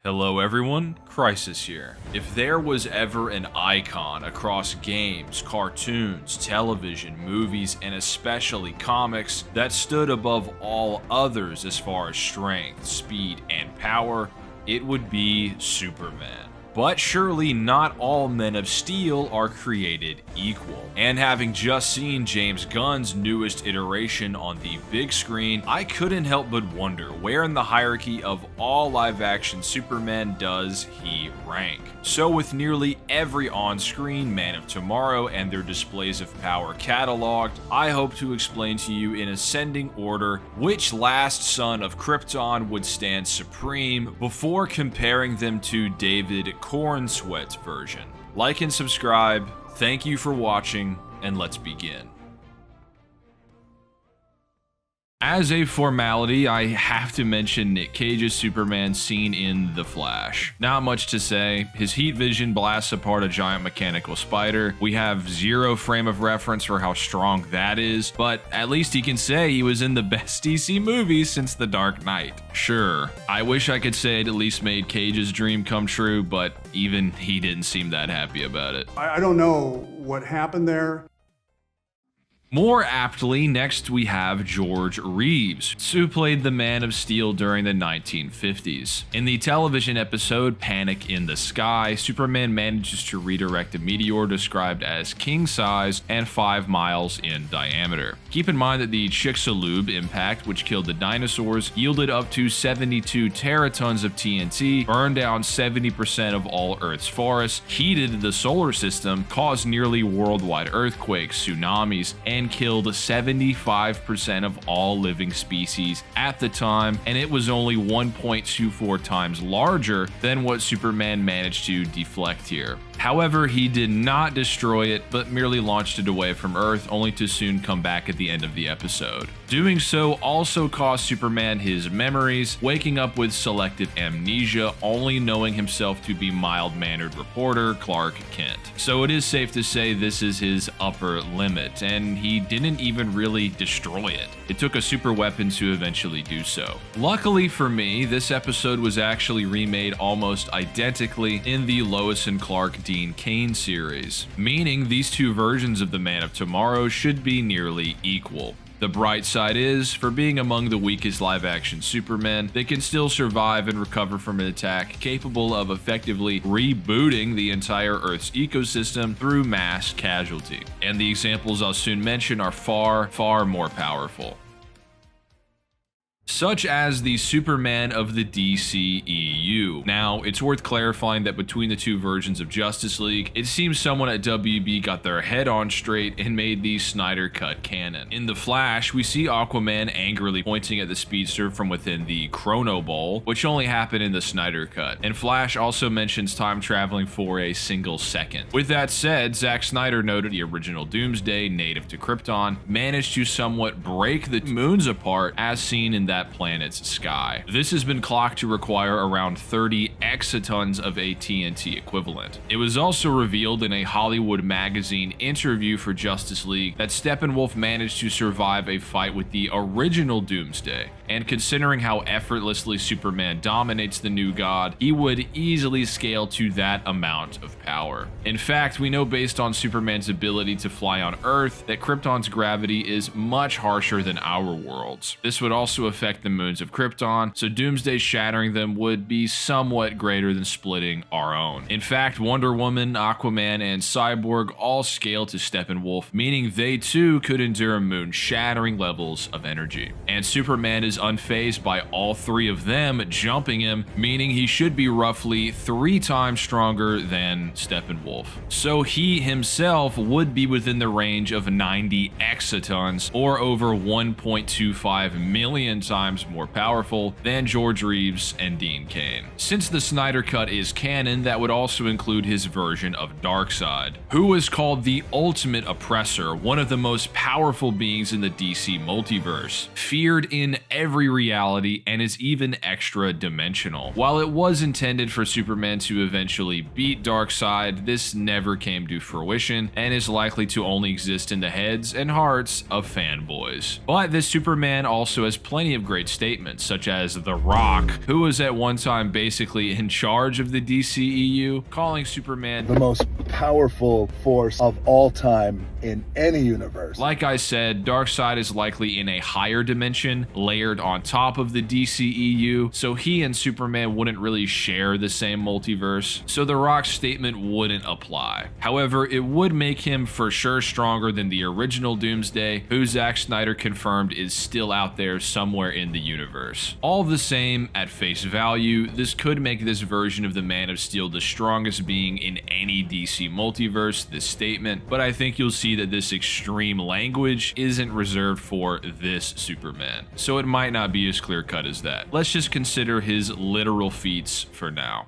Hello everyone, Crisis here. If there was ever an icon across games, cartoons, television, movies, and especially comics that stood above all others as far as strength, speed, and power, it would be Superman. But surely not all Men of Steel are created equal. And having just seen James Gunn's newest iteration on the big screen, I couldn't help but wonder where in the hierarchy of all live-action Superman does he rank. So with nearly every on-screen Man of Tomorrow and their displays of power cataloged, I hope to explain to you in ascending order which last son of Krypton would stand supreme before comparing them to David Cornsweat's version. Like and subscribe, thank you for watching, and let's begin. As a formality, I have to mention Nick Cage's Superman scene in The Flash. Not much to say. His heat vision blasts apart a giant mechanical spider. We have zero frame of reference for how strong that is, but at least he can say he was in the best DC movie since The Dark Knight. Sure, I wish I could say it at least made Cage's dream come true, but even he didn't seem that happy about it. I don't know what happened there. More aptly, next we have George Reeves, who played the Man of Steel during the 1950s. In the television episode Panic in the Sky, Superman manages to redirect a meteor described as king-size and 5 miles in diameter. Keep in mind that the Chicxulub impact, which killed the dinosaurs, yielded up to 72 teratons of TNT, burned down 70% of all Earth's forests, heated the solar system, caused nearly worldwide earthquakes, tsunamis, and killed 75% of all living species at the time, and it was only 1.24 times larger than what Superman managed to deflect here. However, he did not destroy it, but merely launched it away from Earth, only to soon come back at the end of the episode. Doing so also cost Superman his memories, waking up with selective amnesia, only knowing himself to be mild-mannered reporter Clark Kent. So it is safe to say this is his upper limit, and he didn't even really destroy it. It took a super weapon to eventually do so. Luckily for me, this episode was actually remade almost identically in the Lois and Clark Dean Cain series, meaning these two versions of the Man of Tomorrow should be nearly equal. The bright side is, for being among the weakest live-action Supermen, they can still survive and recover from an attack capable of effectively rebooting the entire Earth's ecosystem through mass casualty. And the examples I'll soon mention are far, far more powerful. Such as the Superman of the DCEU. Now, it's worth clarifying that between the two versions of Justice League, it seems someone at WB got their head on straight and made the Snyder Cut canon. In The Flash, we see Aquaman angrily pointing at the speedster from within the Chrono Bowl, which only happened in the Snyder Cut, and Flash also mentions time traveling for a single second. With that said, Zack Snyder noted the original Doomsday, native to Krypton, managed to somewhat break the moons apart as seen in that planet's sky. This has been clocked to require around 30 exatons of a TNT equivalent. It was also revealed in a Hollywood magazine interview for Justice League that Steppenwolf managed to survive a fight with the original Doomsday, and considering how effortlessly Superman dominates the new god, he would easily scale to that amount of power. In fact, we know based on Superman's ability to fly on Earth that Krypton's gravity is much harsher than our world's. This would also affect the moons of Krypton, so Doomsday shattering them would be somewhat greater than splitting our own. In fact, Wonder Woman, Aquaman, and Cyborg all scale to Steppenwolf, meaning they too could endure moon-shattering levels of energy. And Superman is unfazed by all three of them jumping him, meaning he should be roughly 3 times stronger than Steppenwolf. So he himself would be within the range of 90 exatons, or over 1.25 million times more powerful than George Reeves and Dean Cain. Since the Snyder Cut is canon, that would also include his version of Darkseid, who was called the ultimate oppressor, one of the most powerful beings in the DC multiverse, feared in every reality and is even extra dimensional. While it was intended for Superman to eventually beat Darkseid, this never came to fruition and is likely to only exist in the heads and hearts of fanboys. But this Superman also has plenty of great statements, such as The Rock, who was at one time basically in charge of the DCEU, calling Superman the most powerful force of all time in any universe. Like I said, Darkseid is likely in a higher dimension, layered on top of the DCEU, so he and Superman wouldn't really share the same multiverse, so The Rock's statement wouldn't apply. However, it would make him for sure stronger than the original Doomsday, who Zack Snyder confirmed is still out there somewhere in the universe. All the same, at face value, this could make this version of the Man of Steel the strongest being in any DC multiverse, this statement, but I think you'll see that this extreme language isn't reserved for this Superman, so it might not be as clear-cut as that. Let's just consider his literal feats for now.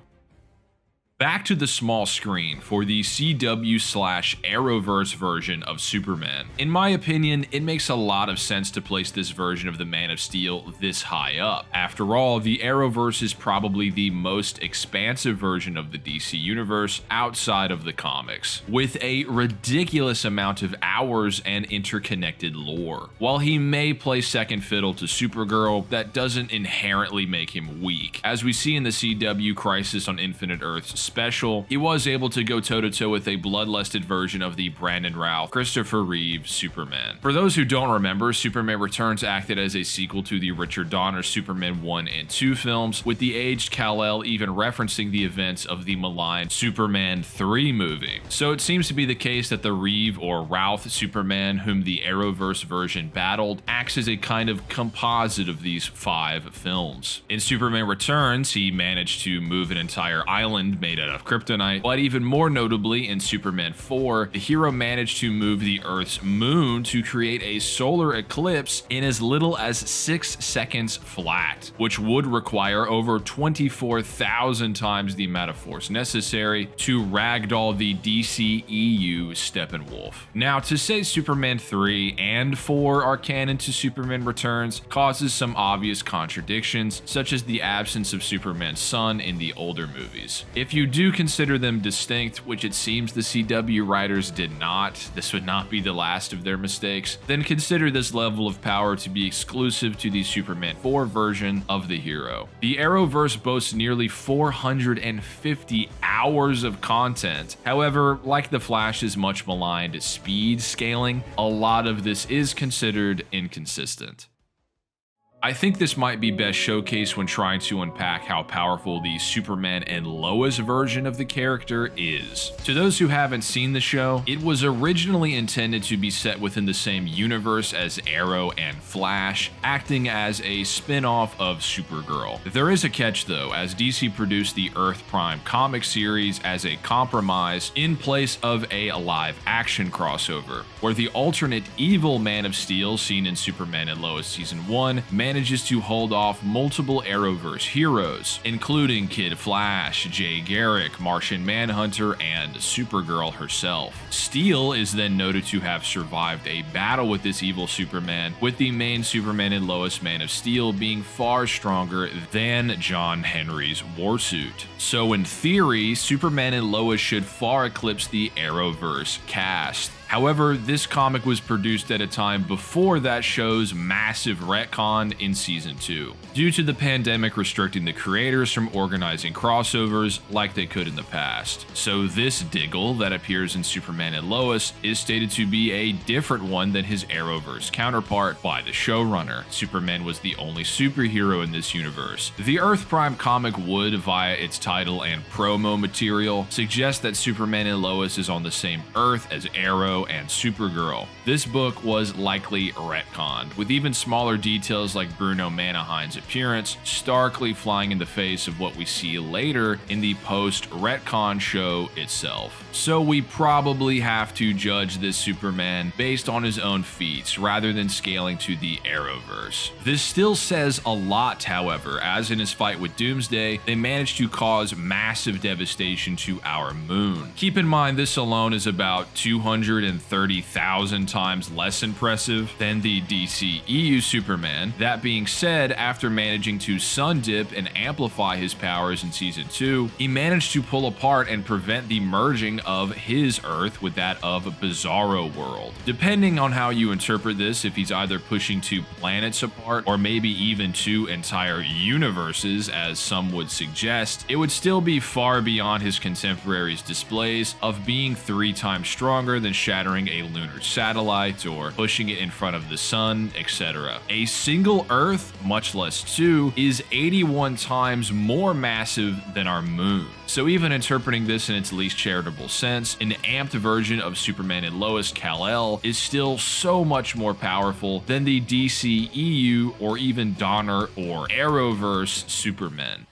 Back to the small screen for the CW/Arrowverse version of Superman. In my opinion, it makes a lot of sense to place this version of the Man of Steel this high up. After all, the Arrowverse is probably the most expansive version of the DC universe outside of the comics, with a ridiculous amount of hours and interconnected lore. While he may play second fiddle to Supergirl, that doesn't inherently make him weak. As we see in the CW Crisis on Infinite Earths special, he was able to go toe-to-toe with a bloodlusted version of the Brandon Routh, Christopher Reeve Superman. For those who don't remember, Superman Returns acted as a sequel to the Richard Donner Superman 1 and 2 films, with the aged Kal-El even referencing the events of the maligned Superman 3 movie. So it seems to be the case that the Reeve or Routh Superman, whom the Arrowverse version battled, acts as a kind of composite of these 5 films. In Superman Returns, he managed to move an entire island made out of kryptonite, but even more notably in Superman 4, the hero managed to move the Earth's moon to create a solar eclipse in as little as 6 seconds flat, which would require over 24,000 times the amount of force necessary to ragdoll the DCEU Steppenwolf. Now, to say Superman 3 and 4 are canon to Superman Returns causes some obvious contradictions, such as the absence of Superman's son in the older movies. If you do consider them distinct, which it seems the CW writers did not, this would not be the last of their mistakes, then consider this level of power to be exclusive to the Superman 4 version of the hero. The Arrowverse boasts nearly 450 hours of content. However, like the Flash's much maligned speed scaling, a lot of this is considered inconsistent. I think this might be best showcased when trying to unpack how powerful the Superman and Lois version of the character is. To those who haven't seen the show, it was originally intended to be set within the same universe as Arrow and Flash, acting as a spin-off of Supergirl. There is a catch though, as DC produced the Earth Prime comic series as a compromise in place of a live-action crossover, where the alternate evil Man of Steel seen in Superman and Lois Season 1 manages to hold off multiple Arrowverse heroes, including Kid Flash, Jay Garrick, Martian Manhunter, and Supergirl herself. Steel is then noted to have survived a battle with this evil Superman, with the main Superman and Lois Man of Steel being far stronger than John Henry's warsuit. So in theory, Superman and Lois should far eclipse the Arrowverse cast. However, this comic was produced at a time before that show's massive retcon in Season 2, due to the pandemic restricting the creators from organizing crossovers like they could in the past. So this Diggle that appears in Superman and Lois is stated to be a different one than his Arrowverse counterpart by the showrunner. Superman was the only superhero in this universe. The Earth Prime comic would, via its title and promo material, suggest that Superman and Lois is on the same Earth as Arrow and Supergirl. This book was likely retconned, with even smaller details like Bruno Manaheim's appearance starkly flying in the face of what we see later in the post-retcon show itself. So we probably have to judge this Superman based on his own feats rather than scaling to the Arrowverse. This still says a lot, however, as in his fight with Doomsday, they managed to cause massive devastation to our moon. Keep in mind, this alone is about 200 130,000 times less impressive than the DCEU Superman. That being said, after managing to sun dip and amplify his powers in season 2, he managed to pull apart and prevent the merging of his Earth with that of Bizarro World. Depending on how you interpret this, if he's either pushing 2 planets apart or maybe even 2 entire universes, as some would suggest, it would still be far beyond his contemporaries' displays of being 3 times stronger than shattering a lunar satellite or pushing it in front of the sun, etc. A single Earth, much less 2, is 81 times more massive than our moon. So even interpreting this in its least charitable sense, an amped version of Superman and Lois, Kal-El, is still so much more powerful than the DCEU or even Donner or Arrowverse Superman.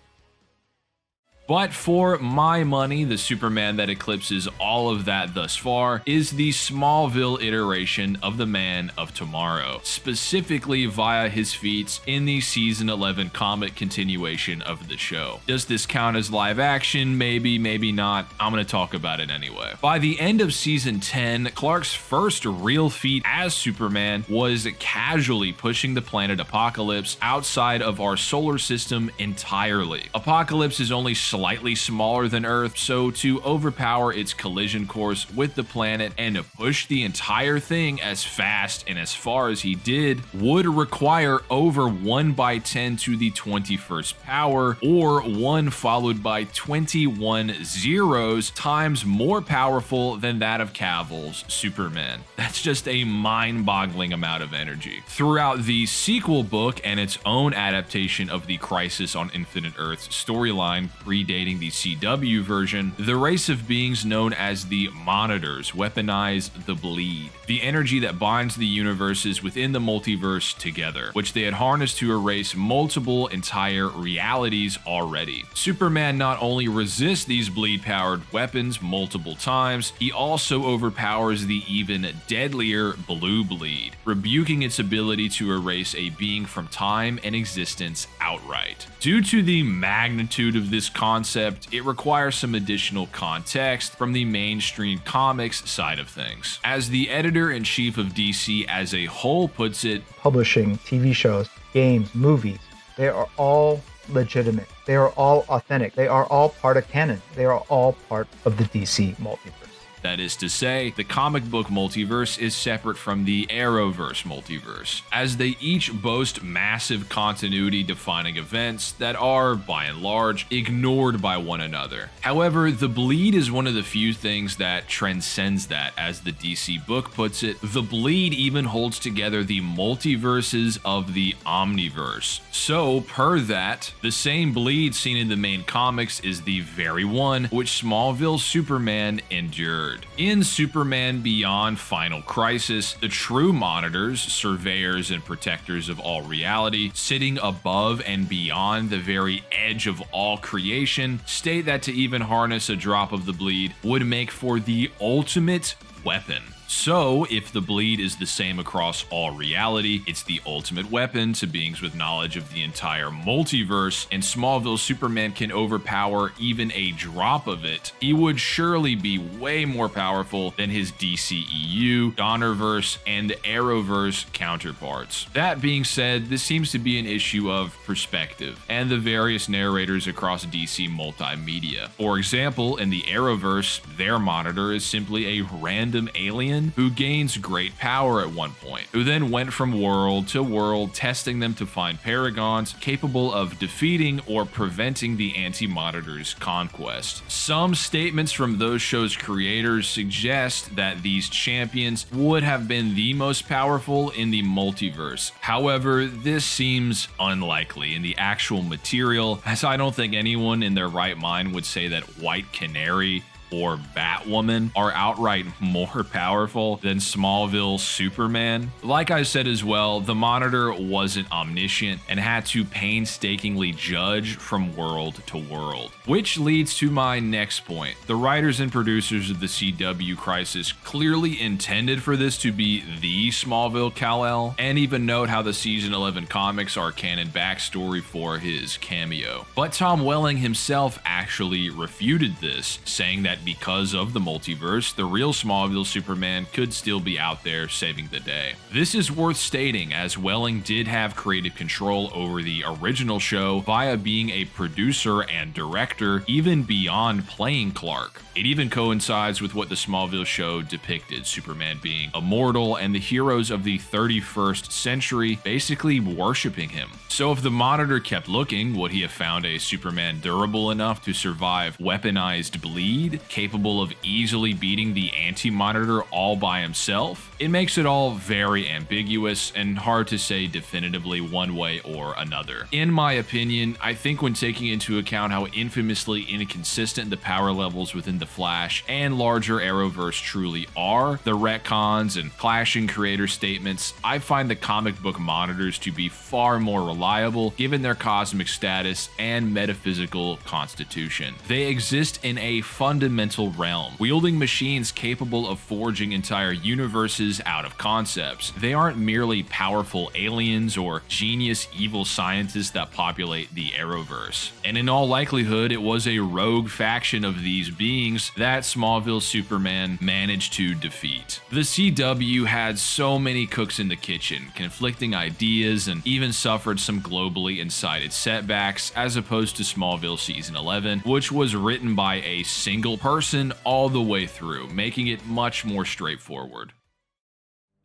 But for my money, the Superman that eclipses all of that thus far is the Smallville iteration of the Man of Tomorrow, specifically via his feats in the season 11 comic continuation of the show. Does this count as live action? Maybe, maybe not. I'm going to talk about it anyway. By the end of season 10, Clark's first real feat as Superman was casually pushing the planet Apocalypse outside of our solar system entirely. Apocalypse is only slightly smaller than Earth, so to overpower its collision course with the planet and to push the entire thing as fast and as far as he did would require over 1 by 10 to the 21st power, or 1 followed by 21 zeros times more powerful than that of Cavill's Superman. That's just a mind-boggling amount of energy. Throughout the sequel book and its own adaptation of the Crisis on Infinite Earths storyline predating the CW version, the race of beings known as the Monitors weaponize the bleed, the energy that binds the universes within the multiverse together, which they had harnessed to erase multiple entire realities already. Superman not only resists these bleed-powered weapons multiple times, he also overpowers the even deadlier blue bleed, rebuking its ability to erase a being from time and existence outright. Due to the magnitude of this concept, it requires some additional context from the mainstream comics side of things. As the editor-in-chief of DC as a whole puts it, publishing TV shows, games, movies, they are all legitimate. They are all authentic. They are all part of canon. They are all part of the DC multiverse. That is to say, the comic book multiverse is separate from the Arrowverse multiverse, as they each boast massive continuity-defining events that are, by and large, ignored by one another. However, the bleed is one of the few things that transcends that. As the DC book puts it, the bleed even holds together the multiverses of the Omniverse. So, per that, the same bleed seen in the main comics is the very one which Smallville Superman endured. In Superman Beyond Final Crisis, the true monitors, surveyors, and protectors of all reality, sitting above and beyond the very edge of all creation, state that to even harness a drop of the bleed would make for the ultimate weapon. So, if the bleed is the same across all reality, it's the ultimate weapon to beings with knowledge of the entire multiverse, and Smallville Superman can overpower even a drop of it, he would surely be way more powerful than his DCEU, Donnerverse, and Arrowverse counterparts. That being said, this seems to be an issue of perspective, and the various narrators across DC multimedia. For example, in the Arrowverse, their monitor is simply a random alien who gains great power at one point, who then went from world to world testing them to find paragons capable of defeating or preventing the Anti-Monitor's conquest. Some statements from those shows' creators suggest that these champions would have been the most powerful in the multiverse. However, this seems unlikely in the actual material, as I don't think anyone in their right mind would say that White Canary or Batwoman are outright more powerful than Smallville Superman. Like I said as well, the Monitor wasn't omniscient and had to painstakingly judge from world to world. Which leads to my next point. The writers and producers of the CW Crisis clearly intended for this to be the Smallville Kal-El, and even note how the season 11 comics are canon backstory for his cameo. But Tom Welling himself actually refuted this, saying that that because of the multiverse, the real Smallville Superman could still be out there saving the day. This is worth stating, as Welling did have creative control over the original show via being a producer and director, even beyond playing Clark. It even coincides with what the Smallville show depicted, Superman being immortal and the heroes of the 31st century basically worshipping him. So if the Monitor kept looking, would he have found a Superman durable enough to survive weaponized bleed, capable of easily beating the Anti-Monitor all by himself? It makes it all very ambiguous and hard to say definitively one way or another. In my opinion, I think when taking into account how infamously inconsistent the power levels within the Flash and larger Arrowverse truly are, the retcons and clashing creator statements, I find the comic book Monitors to be far more reliable given their cosmic status and metaphysical constitution. They exist in a fundamental realm, wielding machines capable of forging entire universes out of concepts. They aren't merely powerful aliens or genius evil scientists that populate the Arrowverse. And in all likelihood, it was a rogue faction of these beings that Smallville Superman managed to defeat. The CW had so many cooks in the kitchen, conflicting ideas, and even suffered some globally incited setbacks, as opposed to Smallville Season 11, which was written by a single person all the way through, making it much more straightforward.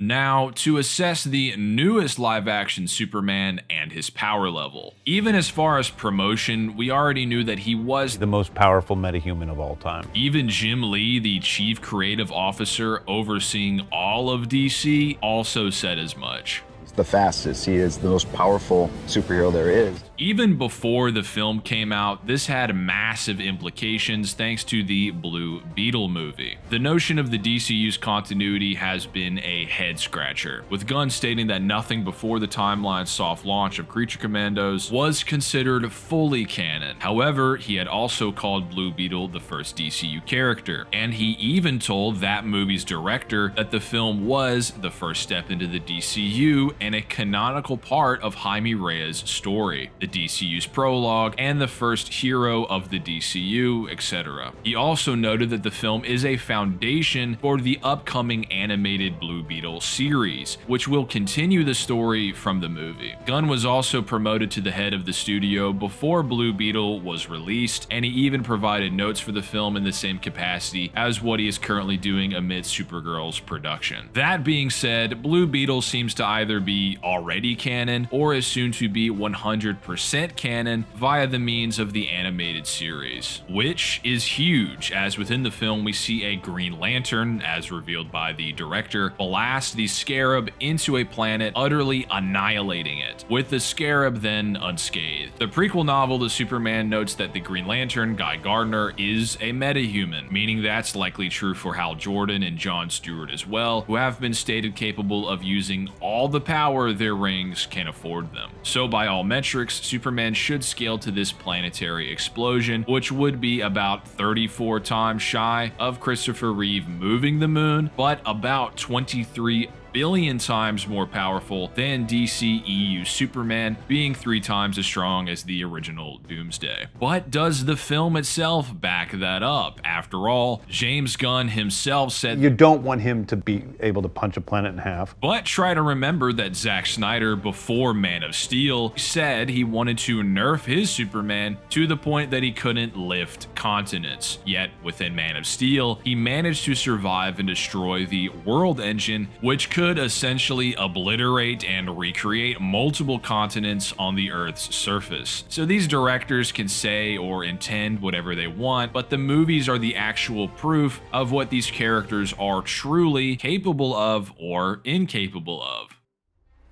Now, to assess the newest live-action Superman and his power level. Even as far as promotion, we already knew that he was the most powerful metahuman of all time. Even Jim Lee, the chief creative officer overseeing all of DC, also said as much. He's the fastest. He is the most powerful superhero there is. Even before the film came out, this had massive implications thanks to the Blue Beetle movie. The notion of the DCU's continuity has been a head-scratcher, with Gunn stating that nothing before the timeline's soft launch of Creature Commandos was considered fully canon. However, he had also called Blue Beetle the first DCU character, and he even told that movie's director that the film was the first step into the DCU and a canonical part of Jaime Reyes' story, the DCU's prologue, and the first hero of the DCU, etc. He also noted that the film is a foundation for the upcoming animated Blue Beetle series, which will continue the story from the movie. Gunn was also promoted to the head of the studio before Blue Beetle was released, and he even provided notes for the film in the same capacity as what he is currently doing amid Supergirl's production. That being said, Blue Beetle seems to either be already canon or is soon to be 100% canon via the means of the animated series, which is huge, as within the film we see a Green Lantern, as revealed by the director, blast the Scarab into a planet, utterly annihilating it, with the Scarab then unscathed. The prequel novel to Superman notes that the Green Lantern, Guy Gardner, is a metahuman, meaning that's likely true for Hal Jordan and John Stewart as well, who have been stated capable of using all the power their rings can afford them. So by all metrics, Superman should scale to this planetary explosion, which would be about 34 times shy of Christopher Reeve moving the moon, but about 23 billion times more powerful than DCEU Superman, being 3 times as strong as the original Doomsday. But does the film itself back that up? After all, James Gunn himself said You don't want him to be able to punch a planet in half. But try to remember that Zack Snyder, before Man of Steel, said he wanted to nerf his Superman to the point that he couldn't lift continents. Yet within Man of Steel, he managed to survive and destroy the World Engine, which could essentially obliterate and recreate multiple continents on the Earth's surface. So these directors can say or intend whatever they want, but the movies are the actual proof of what these characters are truly capable of or incapable of.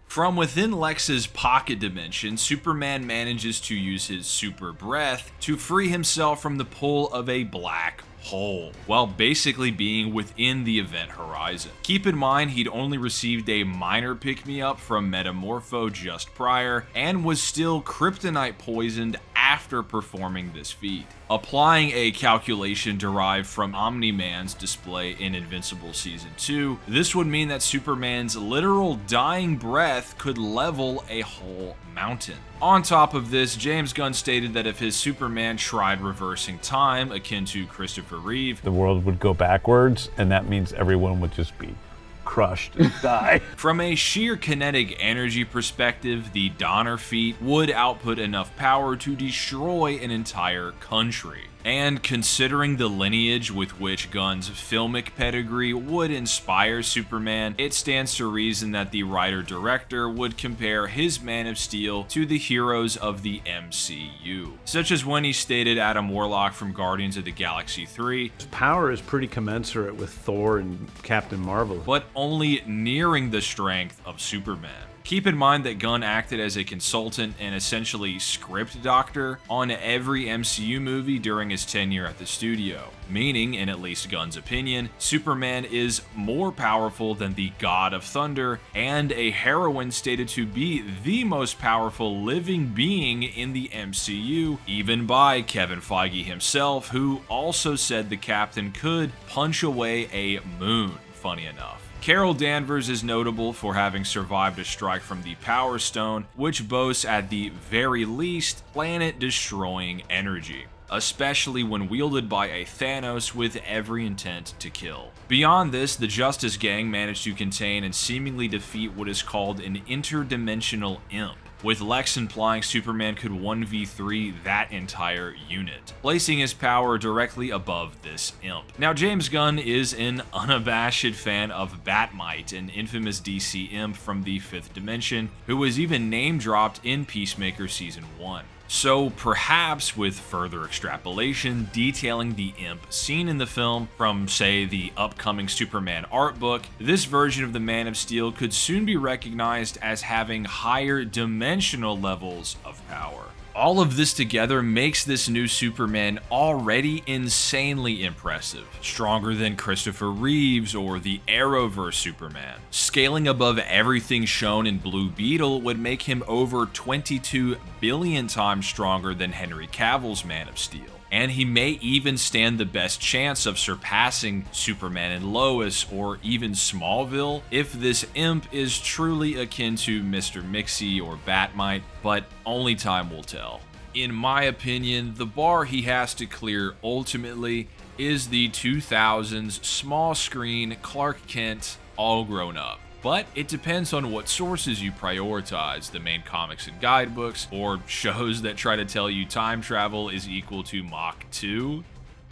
From within Lex's pocket dimension, Superman manages to use his super breath to free himself from the pull of a black hole, while basically being within the event horizon. Keep in mind, he'd only received a minor pick-me-up from Metamorpho just prior, and was still kryptonite poisoned after performing this feat. Applying a calculation derived from Omni-Man's display in Invincible Season 2, this would mean that Superman's literal dying breath could level a whole mountain. On top of this, James Gunn stated that if his Superman tried reversing time, akin to Christopher Reeve, The world would go backwards, and that means everyone would just be crushed and die. from a sheer kinetic energy perspective, the Donner feat would output enough power to destroy an entire country. And considering the lineage with which Gunn's filmic pedigree would inspire Superman, it stands to reason that the writer-director would compare his Man of Steel to the heroes of the MCU, such as when he stated Adam Warlock from Guardians of the Galaxy 3, His power is pretty commensurate with Thor and Captain Marvel. but only nearing the strength of Superman. Keep in mind that Gunn acted as a consultant and essentially script doctor on every MCU movie during his tenure at the studio, meaning, in at least Gunn's opinion, Superman is more powerful than the God of Thunder and a heroine stated to be the most powerful living being in the MCU, even by Kevin Feige himself, who also said the Captain could punch away a moon, funny enough. Carol Danvers is notable for having survived a strike from the Power Stone, which boasts at the very least planet-destroying energy, especially when wielded by a Thanos with every intent to kill. Beyond this, the Justice Gang managed to contain and seemingly defeat what is called an interdimensional imp, with Lex implying Superman could 1v3 that entire unit, placing his power directly above this imp. Now, James Gunn is an unabashed fan of Batmite, an infamous DC imp from the 5th dimension, who was even name-dropped in Peacemaker Season 1. So perhaps with further extrapolation detailing the imp seen in the film from, say, the upcoming Superman art book, this version of the Man of Steel could soon be recognized as having higher dimensional levels of power. All of this together makes this new Superman already insanely impressive, stronger than Christopher Reeve's or the Arrowverse Superman. Scaling above everything shown in Blue Beetle would make him over 22 billion times stronger than Henry Cavill's Man of Steel. And he may even stand the best chance of surpassing Superman and Lois or even Smallville if this imp is truly akin to Mr. Mixie or Batmite, but only time will tell. In my opinion, the bar he has to clear ultimately is the 2000s small screen Clark Kent all grown up. But it depends on what sources you prioritize, the main comics and guidebooks, or shows that try to tell you time travel is equal to Mach 2.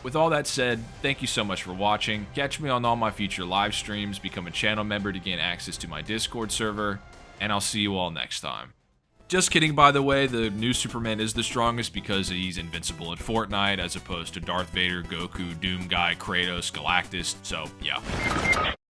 With all that said, thank you so much for watching. Catch me on all my future live streams, become a channel member to gain access to my Discord server, and I'll see you all next time. Just kidding, by the way, the new Superman is the strongest because he's invincible in Fortnite as opposed to Darth Vader, Goku, Doom Guy, Kratos, Galactus, so yeah.